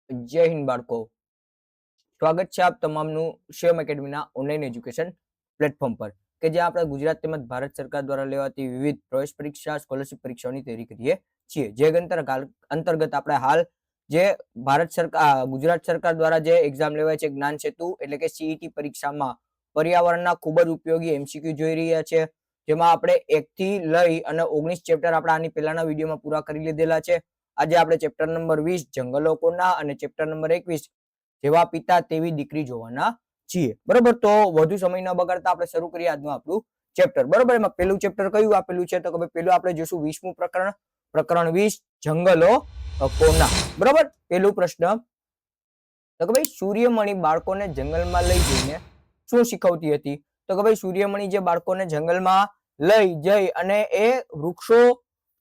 જય હિન્દ બાળકો, સ્વાગત છે આપ તમામનું શ્યોમ એકેડમીના ઓનલાઈન એજ્યુકેશન પ્લેટફોર્મ પર કે જ્યાં આપણે ગુજરાત તેમજ ભારત સરકાર દ્વારા લેવાતી વિવિધ પ્રવેશ પરીક્ષા, સ્કોલરશિપ પરીક્ષાઓની તૈયારી કરીએ છીએ. જે અંતર્ગત આપણે હાલ જે ભારત સરકાર ગુજરાત સરકાર દ્વારા જે એક્ઝામ લેવાય છે જ્ઞાન સેતુ એટલે કે સીઈટી પરીક્ષામાં પર્યાવરણના ખૂબ જ ઉપયોગી એમસીક્યુ જોઈ રહ્યા છે, જેમાં આપણે 1 થી લઈ અને 19 ચેપ્ટર આપણે આની પહેલાના વિડીયોમાં પૂરા કરી લીધેલા છે. આજે આપણે ચેપ્ટર નંબર 20 જંગલો કોના અને ચેપ્ટર નંબર 21 જેવા પિતા તેવી દીકરી જોવાના છીએ. બરોબર, તો વધુ સમય ન બગાડતા આપણે શરૂ કરીએ આજનું આપણું ચેપ્ટર. બરોબર, એમાં પહેલું ચેપ્ટર કયું આપેલું છે? તો કે પહેલું આપણે જોશું 20મું પ્રકરણ, પ્રકરણ 20 જંગલો કોના. બરોબર, પહેલું પ્રશ્ન તો કે ભાઈ સૂર્યમણિ બાળકોને જંગલમાં લઈ જઈને શું શીખવતી હતી? તો કે ભાઈ સૂર્યમણિ જે બાળકોને જંગલમાં લઈ જઈ અને એ વૃક્ષો,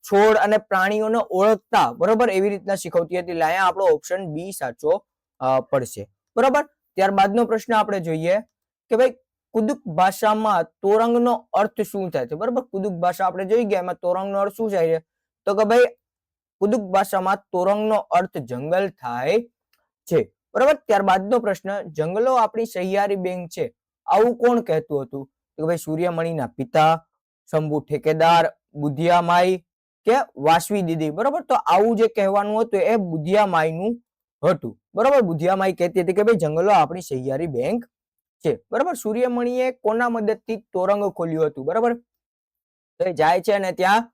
છોડ અને પ્રાણીઓને ઓળખતા, બરોબર, એવી રીતના શીખવતી હતી. એટલે અહીંયા આપણો ઓપ્શન બી સાચો પડશે. બરોબર, ત્યારબાદનો પ્રશ્ન આપણે જોઈએ કે ભાઈ કુદુક ભાષામાં તોરંગનો અર્થ શું થાય છે? બરોબર, કુદુક ભાષા આપણે જોઈ ગયા, એમાં તોરંગનો અર્થ શું થાય છે? તો કે ભાઈ કુદુક ભાષામાં તોરંગનો અર્થ જંગલ થાય છે. બરોબર, ત્યારબાદનો પ્રશ્ન જંગલો આપણી સહિયારી બેંક છે આવું કોણ કહેતું હતું? તો કે ભાઈ સૂર્યમણિના પિતા, શંભુ ઠેકેદાર, બુધિયામાઈ કે વાસવી દીદી. બરોબર, તો આવું જે કહેવાનું હતું એ બુધિયામાઈનું હતું. બરોબર, બુધિયામાઈ કહેતી હતી કે ભાઈ જંગલો આપણી સહિયારી બેંક છે. બરોબર, સૂર્યમણિએ કોના મદદથી તોરંગ ખોલ્યું હતું? બરોબર, તો એ જાય છે અને ત્યાં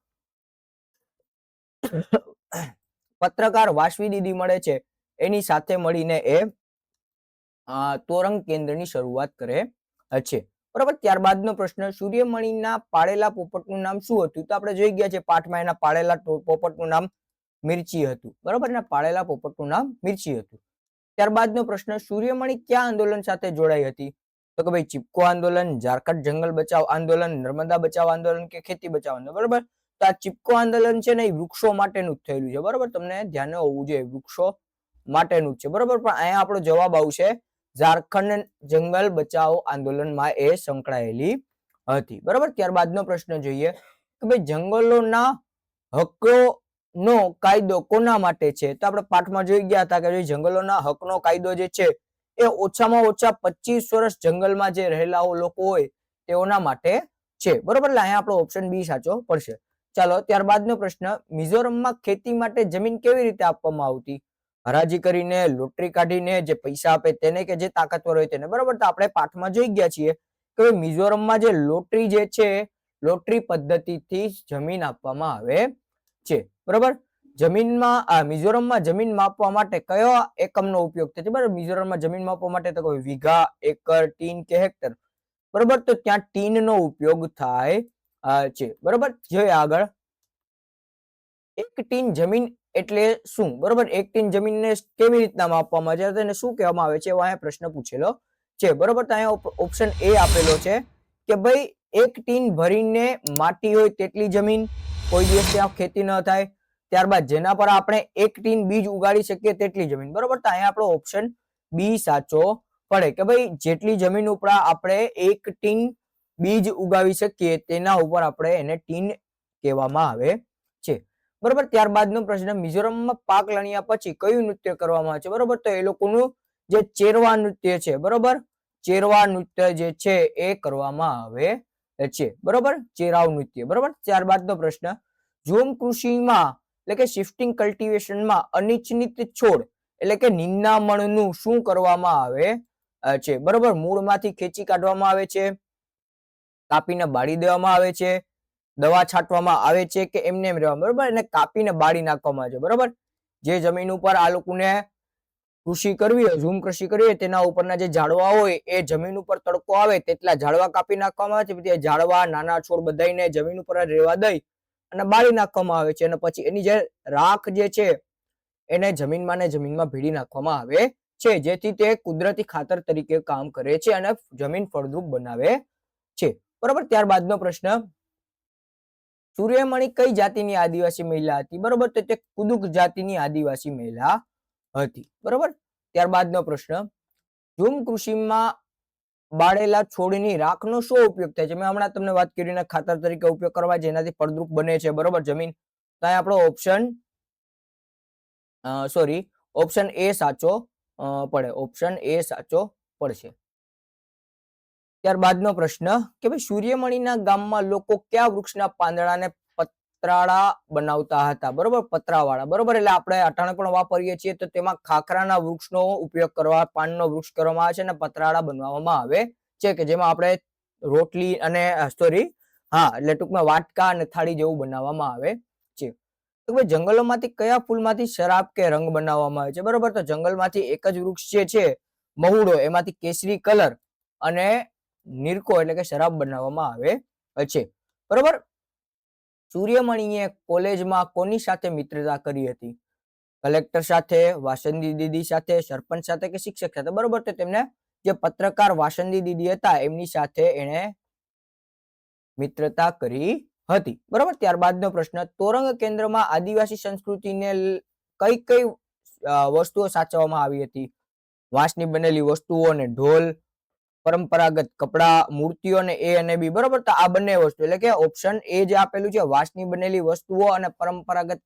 પત્રકાર વાસવી દીદી મળે છે, એની સાથે મળીને એ તોરંગ કેન્દ્રની શરૂઆત કરે છે. બરોબર, ત્યારબાદનો પ્રશ્ન સૂર્યમણિના પાળેલા પોપટનું નામ શું હતું? તો આપણે જોઈ ગયા છે પાઠમાં એના પાળેલા પોપટનું નામ મિર્ચી હતું. બરોબર, એના પાળેલા પોપટનું નામ મિર્ચી હતું. ત્યારબાદનો પ્રશ્ન સૂર્યમણિ કયા આંદોલન સાથે જોડાઈ હતી? તો કે ભાઈ ચિપકો આંદોલન, ઝારખંડ જંગલ બચાવ આંદોલન, નર્મદા બચાવ આંદોલન કે ખેતી બચાવ આંદોલન. બરોબર, તો આ ચિપકો આંદોલન છે ને એ વૃક્ષો માટેનું જ થયેલું છે. બરોબર, તમને ધ્યાન હોવું જોઈએ, વૃક્ષો માટેનું જ છે. બરોબર, પણ અહીંયા આપણો જવાબ આવશે ઝારખંડ જંગલ બચાવ આંદોલનમાં એ સંકળાયેલી હતી. બરોબર, ત્યારબાદનો પ્રશ્ન જોઈએ કે ભાઈ જંગલોના હકોનો કાયદો કોના માટે છે? તો આપણે પાઠમાં જોઈ ગયા હતા કે જંગલોના હકનો કાયદો જે છે એ ઓછામાં ઓછા 25 વર્ષ જંગલમાં જે રહેલા લોકો હોય તેઓના માટે છે. બરોબર, એટલે અહીંયા આપણો ઓપ્શન બી સાચો પડશે. ચાલો, ત્યારબાદનો પ્રશ્ન મિઝોરમમાં ખેતી માટે જમીન કેવી રીતે આપવામાં આવતી? હરાજી કરીને, લોટરી કાઢીને, જે પૈસા આપે તેને કે જે તાકાતવર હોય તેને. બરોબર, તો આપણે પાઠમાં જોઈ ગયા છીએ કે મિઝોરમમાં જે લોટરી જે છે, લોટરી પદ્ધતિથી જમીન આપવામાં આવે છે. બરોબર, જમીનમાં મિઝોરમમાં જમીન માપવા માટે કયો એકમનો ઉપયોગ થાય છે? બરાબર, મિઝોરમમાં જમીન માપવા માટે તો કોઈ વીઘા, એકર, ટીન કે હેક્ટર. બરોબર, તો ત્યાં ટીનનો ઉપયોગ થાય છે. બરોબર, જોઈએ આગળ. એક ટીન જમીન એટલે શું? બરોબર, એક ટીન જમીનને કેવી રીતના માપવામાં આવે છે, તેને શું કહેવામાં આવે છે? એવો અહીંયા પ્રશ્ન પૂછેલો છે. બરોબર, તો અહીંયા ઓપ્શન એ આપેલો છે કે ભાઈ એક ટીન ભરીને માટી હોય તેટલી જમીન, કોઈ દિવસ ત્યાં ખેતી ન થાય. ત્યારબાદ જેના પર આપણે એક ટીન બીજ ઉગાડી શકીએ તેટલી જમીન. બરોબર, તો અહીંયા આપણો ઓપ્શન બી સાચો પડે કે ભાઈ જેટલી જમીન ઉપર આપણે એક ટીન બીજ ઉગાવી શકીએ તેના ઉપર આપણે એને ટીન કહેવામાં આવે છે. બરોબર, ત્યારબાદનો પ્રશ્ન મિઝોરમમાં પાક લણ્યા પછી કયું નૃત્ય કરવામાં આવે છે? બરોબર, તો એ લોકોનું જે ચેરવા નૃત્ય છે, બરોબર, ચેરવા નૃત્ય જે છે એ કરવામાં આવે છે. બરોબર, ચેરાવ નૃત્ય. બરોબર, ત્યારબાદનો પ્રશ્ન ઝૂમ કૃષિમાં એટલે કે શિફ્ટિંગ કલ્ટિવેશનમાં અનિચ્છનિત છોડ એટલે કે નિંદામણનું શું કરવામાં આવે છે? બરોબર, મૂળમાંથી ખેંચી કાઢવામાં આવે છે, કાપીને બાળી દેવામાં આવે છે, દવા છાંટવામાં આવે છે કે એમને એમ રહેવામાં? બરોબર, એને કાપીને બાળી નાખવામાં આવે છે. બરોબર, જે જમીન ઉપર આ લોકોને કૃષિ કરવી હોય, ઝૂમ કૃષિ કરવી હોય, તેના ઉપરના જે ઝાડવા હોય એ જમીન ઉપર તડકો આવે તેટલા ઝાડવા કાપી નાખવામાં આવે છે. પછી ઝાડવા, નાના છોડ બધાને જમીન ઉપર રહેવા દઈ અને બાળી નાખવામાં આવે છે અને પછી એની જે રાખ જે છે એને જમીનમાં ને જમીનમાં ભેળી નાખવામાં આવે છે, જેથી તે કુદરતી ખાતર તરીકે કામ કરે છે અને જમીન ફળદ્રુપ બનાવે છે. બરોબર, ત્યારબાદનો પ્રશ્ન સૂર્યમણિ કઈ જાતિની આદિવાસી મહિલા હતી? બરોબર, તો તે કુદુક જાતિની આદિવાસી મહિલા હતી. બરોબર, ત્યારબાદનો પ્રશ્ન ઝૂમ કૃષિમાં બાળેલા છોડની રાખનો શું ઉપયોગ થાય છે? મેં હમણાં તમને વાત કરીને ખાતર તરીકે ઉપયોગ કરવા, જેનાથી ફળદ્રુપ બને છે. બરોબર, જમીન. તો આપણો ઓપ્શન ઓપ્શન એ સાચો પડે. ઓપ્શન એ સાચો પડશે. ત્યારબાદનો પ્રશ્ન કે ભાઈ સૂર્યમણીના ગામમાં લોકો કયા વૃક્ષના પાંદડાને પતરાળા બનાવતા હતા? બરોબર, પતરાવાળા. બરોબર, એટલે આપણે અટાણે પણ વાપરીએ છીએ તો તેમાં ખાખરાના વૃક્ષનો ઉપયોગ કરવા, પાનનો વૃક્ષ કરવામાં આવે છે અને પતરાળા બનાવવામાં આવે છે કે જેમાં આપણે રોટલી અને એટલે ટૂંકમાં વાટકા અને થાળી જેવું બનાવવામાં આવે છે. તો ભાઈ જંગલોમાંથી કયા ફૂલમાંથી શરાબ કે રંગ બનાવવામાં આવે છે? બરોબર, તો જંગલમાંથી એક જ વૃક્ષ જે છે મહુડો, એમાંથી કેસરી કલર અને નિરકો એટલે કે શરાબ બનાવવામાં આવે છે. બરોબર, સૂર્યમણીએ કોલેજમાં કોની સાથે મિત્રતા કરી હતી? કલેક્ટર સાથે, વાસંદી દીદી સાથે, સરપંચ સાથે કે શિક્ષક સાથે? બરોબર, તો તેમને જે પત્રકાર વાસંદી દીદી હતા એમની સાથે એને મિત્રતા કરી હતી. બરોબર, ત્યારબાદનો પ્રશ્ન તોરંગ કેન્દ્રમાં આદિવાસી સંસ્કૃતિને કઈ કઈ વસ્તુઓ સાચવવામાં આવી હતી? વાંસની બનેલી વસ્તુઓ અને ઢોલ, પરંપરાગત કપડા, મૂર્તિઓ અને એ અને બી. બરોબર, તો આ બંને વસ્તુ એટલે કે ઓપ્શન એ જે આપેલું છે વાંસની બનેલી વસ્તુઓ અને પરંપરાગત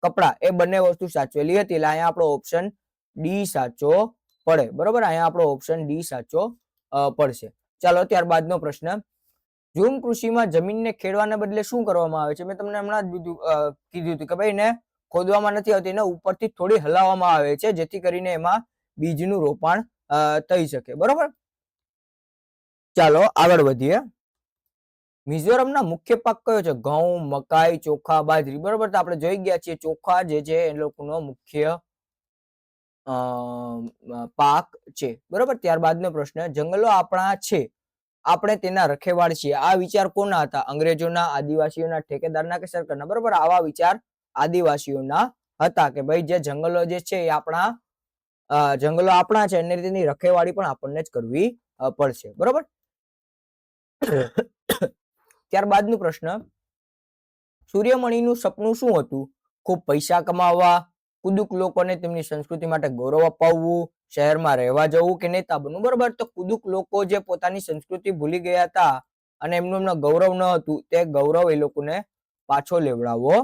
કપડા એ બંને વસ્તુ સાચવેલી હતી. એટલે અહીંયા આપણો ઓપ્શન ડી સાચો પડે. બરોબર, અહીંયા આપણો ઓપ્શન ડી સાચો પડશે. ચાલો ત્યારબાદનો પ્રશ્ન ઝૂમ કૃષિમાં જમીનને ખેડવાને બદલે શું કરવામાં આવે છે? મેં તમને હમણાં જ કીધું હતું કે ભાઈ એને ખોદવામાં નથી આવતી, એને ઉપરથી થોડી હલાવવામાં આવે છે જેથી કરીને એમાં બીજનું રોપાણ થઈ શકે. બરોબર, ચાલો આગળ વધીએ. મિઝોરમના મુખ્ય પાક કયો છે? ઘઉં, મકાઈ, ચોખા, બાજરી. બરોબર, તો આપણે જોઈ ગયા છીએ ચોખા જે છે એ લોકોનો મુખ્ય પાક છે. બરોબર, ત્યારબાદનો પ્રશ્ન જંગલો આપણા છે, આપણે તેના રખેવાળ છીએ. આ વિચાર કોના હતા? અંગ્રેજોના, આદિવાસીઓના, ઠેકેદારના કે સરકારના? બરોબર, આવા વિચાર આદિવાસીઓના હતા કે ભાઈ જે જંગલો જે છે એ જંગલો આપણા છે અને તેની રખેવાળી પણ આપણને જ કરવી પડશે. બરોબર, ત્યારબાદનો પ્રશ્ન સૂર્યમણીનું સપનું શું હતું? ખૂબ પૈસા કમાવા, કુદુક લોકોને તેમની સંસ્કૃતિ માટે ગૌરવ અપાવવું, શહેરમાં રહેવા જવું કે નેતા બનવું? બરોબર, તો કુદુક લોકો જે પોતાની સંસ્કૃતિ ભૂલી ગયા હતા અને એમનું ગૌરવ ન હતું તે ગૌરવ એ લોકોને પાછો લેવડાવવો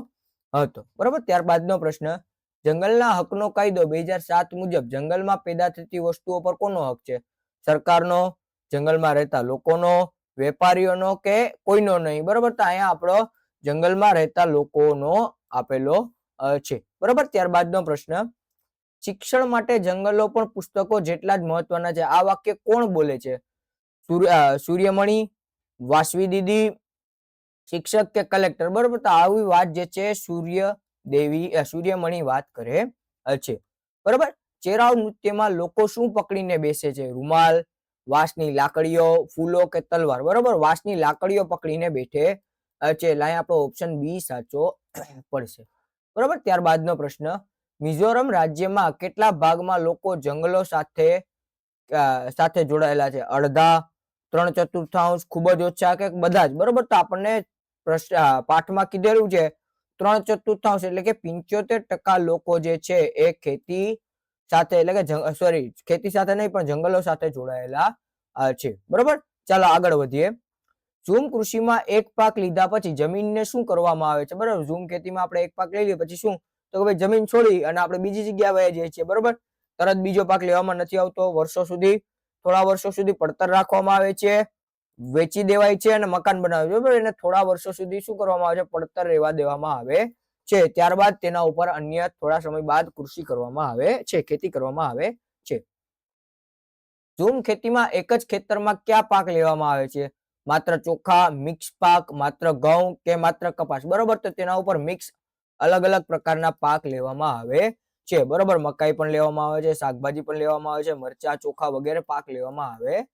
હતો. બરોબર, ત્યારબાદનો પ્રશ્ન જંગલના હકનો કાયદો 2007 મુજબ જંગલમાં પેદા થતી વસ્તુઓ પર કોનો હક છે? સરકારનો, જંગલમાં રહેતા લોકોનો, વેપારીઓનો કે કોઈનો નહીં? બરોબર, તો અહીંયા આપણો જંગલમાં રહેતા લોકોનો આપેલો છે. બરોબર, ત્યારબાદનો પ્રશ્ન શિક્ષણ માટે જંગલો પણ પુસ્તકો જેટલા જ મહત્વના છે. આ વાક્ય કોણ બોલે છે? સૂર્યમણી, વાસવી દીદી, શિક્ષક કે કલેક્ટર? બરોબર, તો આવી વાત જે છે સૂર્યમણી વાત કરે છે. બરોબર, ચેરાવ નૃત્યમાં લોકો શું પકડીને બેસે છે? રૂમાલ, વાંસની લાકડીઓ, ફૂલો કે તલવાર? બરોબર, વાંસની લાકડીઓ પકડીને બેઠે છે. એટલે અહીંયા આપણો ઓપ્શન બી સાચો પડશે. બરોબર, ત્યારબાદનો પ્રશ્ન મિઝોરમ રાજ્યમાં કેટલા ભાગમાં લોકો જંગલો સાથે જોડાયેલા છે? અડધા, 3/4, ખૂબ જ ઓછા કે બધા જ? બરોબર, તો આપણને પાઠમાં કીધેલું છે 3/4 એટલે કે 75% લોકો જે છે એ ખેતી સાથે એટલે કે ખેતી સાથે નહીં પણ જંગલો સાથે જોડાયેલા છે. બરોબર, ચાલો આગળ વધીએ. ઝૂમ કૃષિમાં એક પાક લીધા પછી જમીનને શું કરવામાં આવે છે? બરોબર, ઝૂમ ખેતીમાં આપણે એક પાક લઈ લઈએ પછી શું? તો ભાઈ જમીન છોડી અને આપણે બીજી જગ્યાએ વહી જઈએ છીએ. બરોબર, તરત બીજો પાક લેવામાં નથી આવતો. થોડા વર્ષો સુધી પડતર રાખવામાં આવે છે, વેચી દેવાય છે અને મકાન બનાવે છે. બરોબર, એને થોડા વર્ષો સુધી શું કરવામાં આવે છે? પડતર રહેવા દેવામાં આવે છે. ત્યારબાદ તેના ઉપર અન્ય થોડા સમય બાદ કૃષિ કરવામાં આવે છે, ખેતી કરવામાં આવે છે. ઝૂમ ખેતીમાં એક જ ખેતરમાં કયા પાક લેવામાં આવે છે? માત્ર ચોખા, મિક્સ પાક, માત્ર ઘઉં કે માત્ર કપાસ? બરોબર, તો તેના ઉપર મિક્સ અલગ અલગ પ્રકારના પાક લેવામાં આવે છે. બરોબર, મકાઈ પણ લેવામાં આવે છે, શાકભાજી પણ લેવામાં આવે છે, મરચા, ચોખા વગેરે પાક લેવામાં આવે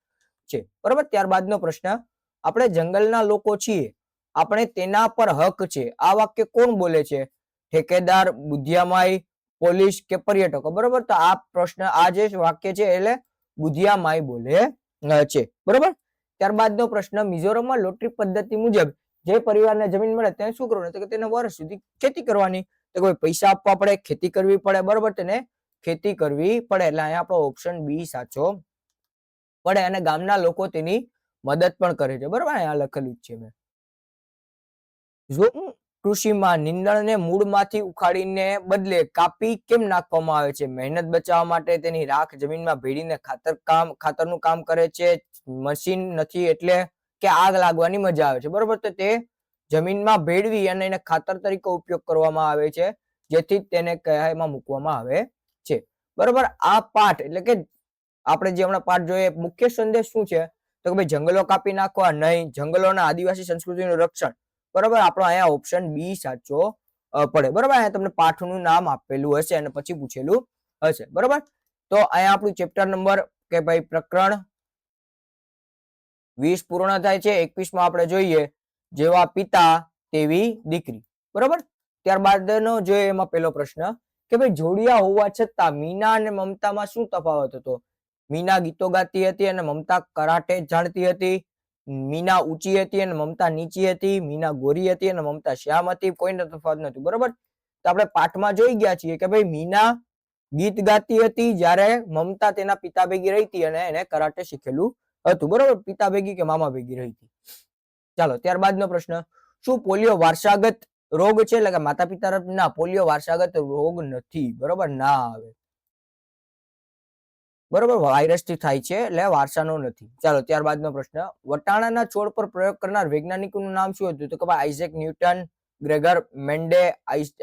છે. બરોબર, ત્યારબાદનો પ્રશ્ન આપણે જંગલના લોકો છીએ, આપણે તેના પર હક છે. આ વાક્ય કોણ બોલે છે? ઠેકેદાર, બુધિયામાઈ, પોલીસ કે પર્યટકો? બરોબર, તો આ પ્રશ્ન આ જે વાક્ય છે એટલે બુધિયામાઈ બોલે છે. બરોબર, ત્યારબાદનો પ્રશ્ન મિઝોરમમાં લોટરી પદ્ધતિ મુજબ જે પરિવારને જમીન મળે તેને શું કરવાનું? તો કે તેને વર્ષ સુધી ખેતી કરવાની. તો કોઈ પૈસા આપવા પડે, ખેતી કરવી પડે? બરોબર, તેને ખેતી કરવી પડે. એટલે અહીંયા આપણો ઓપ્શન બી સાચો પડે અને ગામના લોકો તેની મદદ પણ કરે છે. બરોબર, અહીંયા લખેલું જ છે મેં. ઝૂમ કૃષિમાં નીંદણને મૂળમાંથી ઉખાડીને બદલે કાપી કેમ નાખવામાં આવે છે? મહેનત બચાવવા માટે, તેની રાખ જમીનમાં ભેળીને ખાતરનું કામ કરે છે, મશીન નથી એટલે કે આગ લાગવાની મજા આવે છે. બરોબર, તો તે જમીનમાં ભેળવી અને એને ખાતર તરીકે ઉપયોગ કરવામાં આવે છે, જેથી તેને કયામાં મૂકવામાં આવે છે. બરોબર, આ પાઠ એટલે કે આપણે જે હમણાં પાઠ જોઈએ મુખ્ય સંદેશ શું છે? તો કે ભાઈ જંગલો કાપી નાખવા નહીં, જંગલોના આદિવાસી સંસ્કૃતિનું રક્ષણ. બરોબર, આપણો અહીંયા ઓપ્શન બી સાચો પડે. બરોબર, અહીંયા તમને પાઠનું નામ આપેલું હશે અને પછી પૂછેલું હશે. બરોબર, તો અહીંયા આપણું ચેપ્ટર નંબર કે ભાઈ પ્રકરણ 20 પૂર્ણ થાય છે. 21 માં આપણે જોઈએ જેવા પિતા તેવી દીકરી. બરોબર, ત્યારબાદનો જોઈએ એમાં પહેલો પ્રશ્ન કે ભાઈ જોડિયા હોવા છતાં મીના અને મમતામાં શું તફાવત હતો? મીના ગીતો ગાતી હતી અને મમતા કરાટે જાણતી હતી. મીના ઊંચી હતી અને મમતા નીચી હતી. મીના ગોરી હતી અને મમતા શ્યામ હતી. કોઈને તફાવત નથી. બરોબર, તો આપણે પાઠમાં જોઈ ગયા છીએ કે ભાઈ મીના ગીત ગાતી હતી જ્યારે મમતા તેના પિતા ભેગી રહી હતી અને એને કરાટે શીખેલું હતું. બરોબર, પિતા ભેગી કે મામા ભેગી રહી હતી. ચાલો ત્યારબાદનો પ્રશ્ન, શું પોલિયો વારસાગત રોગ છે? એટલે કે માતા પિતા તરફ? ના, પોલિયો વારસાગત રોગ નથી. બરોબર, ના આવે. બરોબર, વાયરસ થી થાય છે એટલે વારસાનો નથી. ચાલો ત્યારબાદનો પ્રશ્ન, વટાણાના છોડ પર પ્રયોગ કરનાર વૈજ્ઞાનિકનું નામ શું હતું? તો કે ભાઈ આઇઝેક ન્યૂટન, ગ્રેગર મેન્ડે,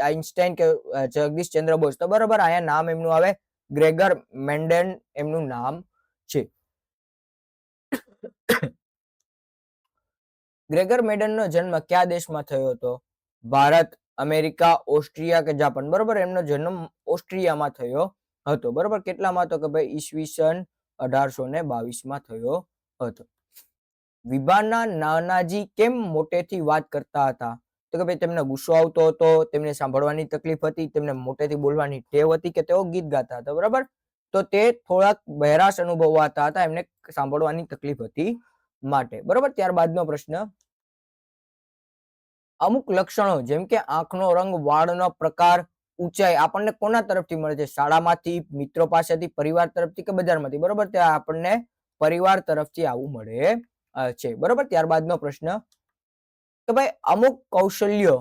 આઇન્સ્ટાઈન કે જગદીશ ચંદ્ર બોઝ. તો બરોબર, અહીંયા નામ એમનું આવે ગ્રેગર મેન્ડેન એમનું નામ છે. ગ્રેગર મેન્ડેનનો જન્મ કયા દેશમાં થયો હતો? ભારત, અમેરિકા, ઓસ્ટ્રિયા કે જાપાન. બરોબર, એમનો જન્મ ઓસ્ટ્રિયામાં થયો હતો. બરોબર, કેટલામાં? તો કે ભાઈ ઈસવીસન 1822 માં થયો હતો. વિભાના નાનાજી કેમ મોટેથી વાત કરતા હતા? તો કે ભાઈ તેમને ગુસ્સો આવતો હતો, તેમને સાંભળવાની તકલીફ હતી, તેમને મોટેથી બોલવાની ટેવ હતી કે તેઓ ગીત ગાતા હતા. બરાબર, તો તે થોડાક બહેરાશ અનુભવાતા હતા, એમને સાંભળવાની તકલીફ હતી માટે. બરોબર, ત્યારબાદનો પ્રશ્ન, અમુક લક્ષણો જેમ કે આંખનો રંગ, વાળનો પ્રકાર, ઊંચાઈ આપણને કોના તરફથી મળે છે? શાળામાંથી, મિત્રો પાસેથી, પરિવાર તરફથી કે બજારમાંથી? બરોબર, તે આપણને પરિવાર તરફથી આવું મળે છે. બરોબર, ત્યારબાદનો પ્રશ્ન કે ભાઈ અમુક કૌશલ્યો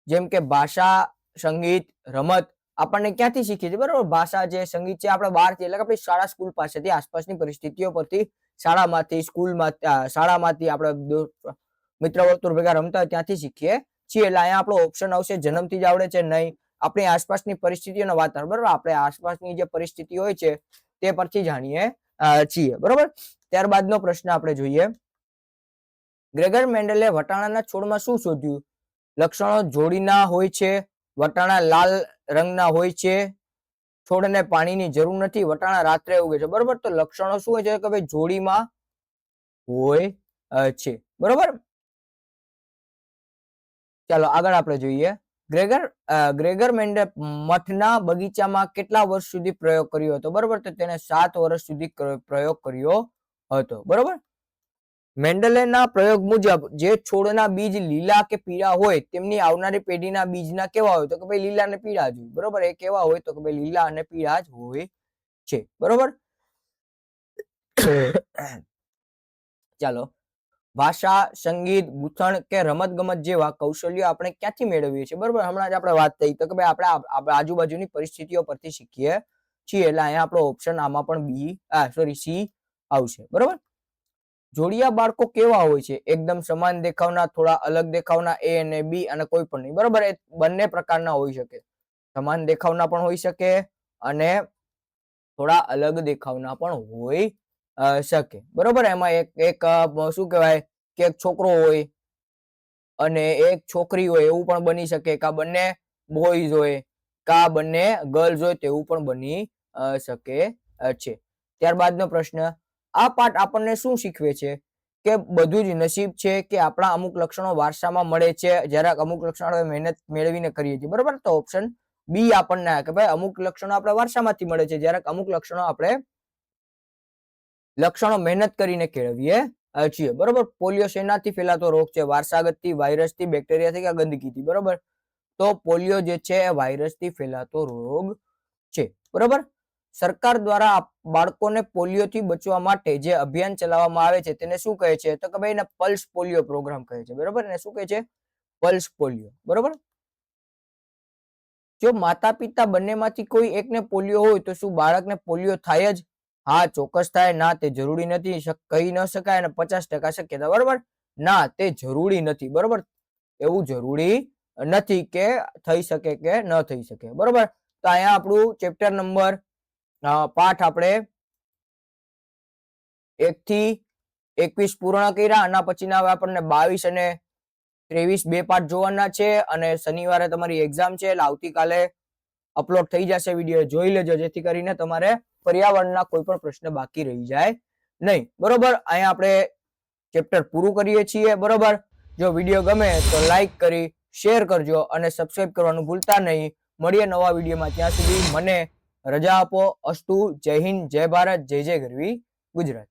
જેમ કે ભાષા, સંગીત, રમત આપણને ક્યાંથી શીખીએ છીએ? બરોબર, ભાષા છે, સંગીત છે, આપણે બહારથી એટલે કે આપણી શાળા સ્કૂલ પાસેથી, આસપાસની પરિસ્થિતિઓ પરથી, શાળામાંથી, સ્કૂલમાં, શાળામાંથી આપણે મિત્ર વર્તુળ ભેગા રમતા હોય ત્યાંથી શીખીએ છીએ. એટલે અહીંયા આપણો ઓપ્શન આવશે જન્મથી જ આવડે છે? નહીં, આપણી આસપાસની પરિસ્થિતિઓના વાતાવરણ. બરોબર, આપણે આસપાસની જે પરિસ્થિતિ હોય છે તે પરથી જાણીએ છીએ. બરોબર, ત્યારબાદનો પ્રશ્ન આપણે જોઈએ, ગ્રેગર મેન્ડલે વટાણાના છોડમાં શું શોધ્યું? લક્ષણો જોડીના હોય છે, વટાણા લાલ રંગના હોય છે, છોડને પાણીની જરૂર નથી, વટાણા રાત્રે ઉગે છે. બરોબર, તો લક્ષણો શું હોય છે કે ભાઈ જોડીમાં હોય છે. બરોબર, ચાલો આગળ આપણે જોઈએ, ગ્રેગર મેન્ડે મઠના બગીચામાં કેટલા વર્ષ સુધી પ્રયોગ કર્યો હતો? બરોબર, તો તેને 7 વર્ષ સુધી પ્રયોગ કર્યો હતો. બરોબર, મેન્ડલેના પ્રયોગ મુજબ જે છોડના બીજ લીલા કે પીળા હોય તેમની આવનારી પેઢીના બીજના કેવા હોય? તો કે ભાઈ લીલા અને પીળા જ હોય. બરોબર, એ કેવા હોય? તો કે ભાઈ લીલા અને પીળા જ હોય છે. બરોબર, ચાલો, ભાષા, સંગીત, ગૂંથણ કે રમત ગમત જેવા કૌશલ્યો આપણે ક્યાંથી મેળવીએ છીએ? બરોબર, હમણાં જ આપણે વાત થઈ તો કે ભાઈ આપણે આજુબાજુની પરિસ્થિતિઓ પરથી શીખીએ છીએ. એટલે અહીંયા આપણો ઓપ્શન આમાં પણ સી આવશે. બરોબર, જોડિયા બાળકો કેવા હોય છે? એકદમ સમાન દેખાવના, થોડા અલગ દેખાવના, એ અને બી અને કોઈ પણ નહીં. બરોબર, એ બંને પ્રકારના હોઈ શકે, સમાન દેખાવના પણ હોઈ શકે અને થોડા અલગ દેખાવના પણ હોઈ શકે. બરોબર, એમાં એક શું કહેવાય કે એક છોકરો હોય અને એક છોકરી હોય એવું પણ બની શકે, કા બંને બોયઝ હોય કા બંને ગર્લ્સ હોય તેવું પણ બની શકે છે. ત્યારબાદનો પ્રશ્ન, આ પાઠ આપણને શું શીખવે છે? કે બધું જ નસીબ છે કે આપણા અમુક લક્ષણો વારસામાં મળે છે, જ્યારે અમુક લક્ષણો મહેનત મેળવીને કરીએ છીએ? બરોબર, તો ઓપ્શન બી આપણને કે ભાઈ અમુક લક્ષણો આપણે વારસામાંથી મળે છે, જ્યારે અમુક લક્ષણો આપણે મહેનત કરીને કેળવીએ છીએ. બરોબર, પોલિયો શેનાથી ફેલાતો રોગ છે? વારસાગતથી, વાયરસથી, બેક્ટેરિયાથી કે ગંદકીથી? બરોબર, તો પોલિયો જે છે એ વાયરસથી ફેલાતો રોગ છે. બરોબર, સરકાર દ્વારા બાળકોને પોલિયોથી બચવા માટે જે અભિયાન ચલાવવામાં આવે છે તેને શું કહે છે? તો કે ભાઈ એને પલ્સ પોલિયો પ્રોગ્રામ કહે છે. બરોબર, એને શું કહે છે? Pulse polio. બરોબર, જો માતા પિતા બંનેમાંથી કોઈ એકને પોલિયો હોય તો શું બાળકને પોલિયો થાય જ? હા, ચોક્કસ થાય. ના, તે જરૂરી નથી. કહી ન શકાય અને 50% શક્યતા. બરોબર? ના, તે જરૂરી નથી. બરોબર? એવું જરૂરી નથી કે થઈ શકે કે ન થઈ શકે. બરોબર? તો અહીંયા આપણું ચેપ્ટર નંબર પાઠ આપણે 1 થી 21 પૂર્ણ કર્યા. આના પછીના હવે આપણને 22 અને 23 બે પાઠ જોવાના છે અને શનિવારે તમારી એક્ઝામ છે એટલે આવતીકાલે અપલોડ થઈ જશે વિડીયો. જોઈ લેજો જેથી કરીને તમારે પર્યાવરણના કોઈ પણ પ્રશ્ન બાકી રહી જાય નહીં. બરોબર? અહીંયા આપણે ચેપ્ટર પૂરું કરીએ છીએ. બરોબર? જો વિડીયો ગમે તો લાઈક કરી શેર કરજો અને સબસ્ક્રાઇબ કરવાનું ભૂલતા નહીં. મળીએ નવા વિડીયોમાં. ત્યાં સુધી મને રજા આપો. અસ્તુ. જય હિન્દ, જય ભારત, જય જય ગરવી ગુજરાત.